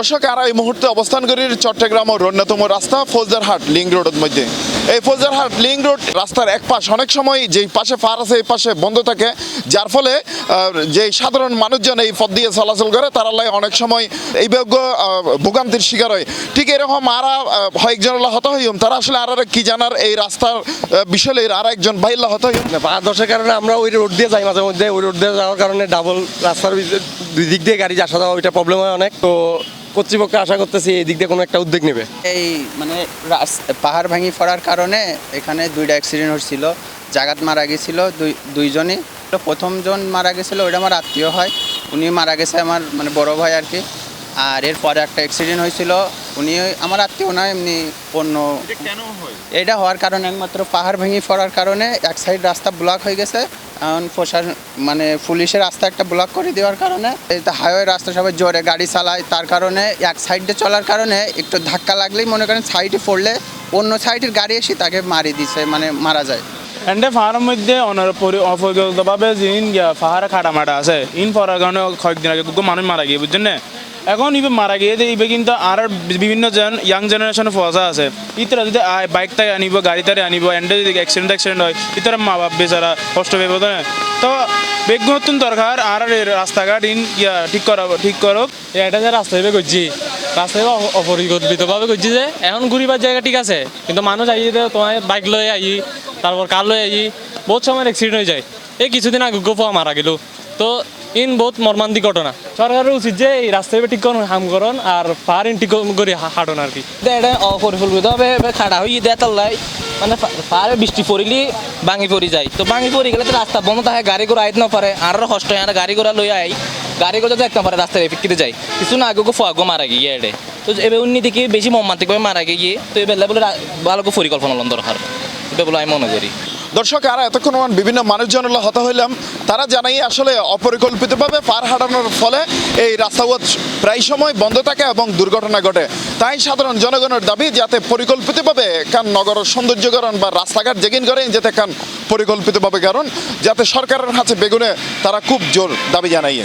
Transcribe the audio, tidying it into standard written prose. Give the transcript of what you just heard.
দর্শক আর এই মুহূর্তে অবস্থান করি চট্টগ্রামের অন্যতম রাস্তা ফৌজদারহাট লিং রোডের মধ্যে। এই ফৌজদারহাট লিং রোড রাস্তার এক পাশ অনেক সময় যেই পাশে পার আছে এই পাশে বন্ধ থাকে, যার ফলে যে সাধারণ মানুষজন এই পথ দিয়ে চলাচল করে তারা অনেক সময় এই ভোগান্তির শিকার হয়। ঠিক এরকম আরা কয়েকজন হত হইম, তারা আসলে আর কি জানার এই রাস্তার বিষয়ে আর একজন বাইল্লা হত হইম। দশের কারণে আমরা ওই রোড দিয়ে যাই, মাঝে মধ্যে ওই রোড দিয়ে যাওয়ার কারণে ডাবল রাস্তার দুই দিক দিয়ে গাড়ি আসা যাওয়া ওইটা প্রবলেম হয় অনেক। তো কর্তৃপক্ষ আশা করতেছি এই দিক দিয়ে কোনো একটা উদ্যোগ নেবে। এই মানে পাহাড় ভাঙি পড়ার কারণে এখানে দুইটা অ্যাক্সিডেন্ট হচ্ছিল, জাগাত মারা গেছিল দুইজনই। প্রথমজন মারা গেছিল ওইটা আমার আত্মীয় হয়, উনি মারা গেছে আমার মানে বড় ভাই আর কি। আর এরপরে একটা অ্যাক্সিডেন্ট হয়েছিল, উনি আমার আত্মীয় নয়, এমনি অন্য। এটা হওয়ার কারণে একমাত্র পাহাড় ভেঙে পড়ার কারণে এক সাইড রাস্তা ব্লক হয়ে গেছে। এখন মানে পুলিশের রাস্তা একটা ব্লক করে দেওয়ার কারণে হাইওয়ে রাস্তা সবাই জোরে গাড়ি চালায়, তার কারণে এক সাইডে চলার কারণে একটু ধাক্কা লাগলেই মনে করেন সাইডে পড়লে অন্য সাইডের গাড়ি এসে তাকে মারি দিছে, মানে মারা যায়। এন্ডে পাহাড়ের মধ্যে অপরিকল্পিতভাবে যিন পাহাড়ে খাটামাটা আছে ইন পড়ার কারণে কয়েকদিন আগে মানুষ মারা গিয়ে, বুঝছেন না? এখন ইবে মারা গিয়ে ইবে কিন্তু আর বিভিন্ন ইয়াং জেনারেশনে ফসা আছে। ইতরা যদি বাইক তাই আনিব, গাড়ি তাই আনিব, এন্ডে যদি অ্যাক্সিডেন্ট হয় ইতরা মা বাপ বেচারা কষ্ট পেব না। তো বেগ নতুন দরকার আর রাস্তাঘাট ঠিক করুক। এটা যে রাস্তা ভেবে করছি, রাস্তা অপরিকল্পিতভাবে করছি যে এখন ঘুরিবার জায়গা ঠিক আছে, কিন্তু মানুষ আই তোমার বাইক লয়ে আই, তারপর কার লয়ে আই, বহুত সময় অ্যাক্সিডেন্ট হয়ে যায়। এই কিছুদিন আগে গোপা মারা গেল, তো ইন বহুত মর্মান্তিক ঘটনা। সরকারের উচিত যে এই রাস্তায় ঠিক করুন, হামকরণ আর পাহাড় ঠিক করে হাঁটন আর কি। এটা অপরিকল্পিতভাবে খাড়া হয়ে দেয় তাল্লাই, মানে পাহাড়ে বৃষ্টি পড়িলি ভাঙি পড়ি যায়, তো ভাঙি পড়ি গেলে তো রাস্তা বন্ধ থাকে, গাড়ি ঘোড়া আইতে না পারে, আর কষ্ট হয়। আর গাড়ি ঘোড়া লই আই, গাড়ি ঘোড়া দেখতে পারে রাস্তায় ফিকিতে যায়। কিছু না আগে ফুয়াগো মারা গিয়ে এডে, তো এবার উন্নি দিকে বেশি মর্মান্তিকভাবে মারা গিয়ে, তো এবার বলে ভালো পরিকল্পনা দরকার, এটা বলে আমি মনে করি। দর্শক আর এতক্ষণ বিভিন্ন মানুষজন হত হইলাম, তারা জানাই আসলে অপরিকল্পিতভাবে পার হাঁটানোর ফলে এই রাস্তাপথ প্রায় সময় বন্ধ থাকে এবং দুর্ঘটনা ঘটে। তাই সাধারণ জনগণের দাবি যাতে পরিকল্পিতভাবে কারণ নগর সৌন্দর্যকরণ বা রাস্তাঘাট যেগিন করেন যাতে কারণ পরিকল্পিতভাবে কারণ যাতে সরকারের হাতে বেগুনে তারা খুব জোর দাবি জানাইয়ে।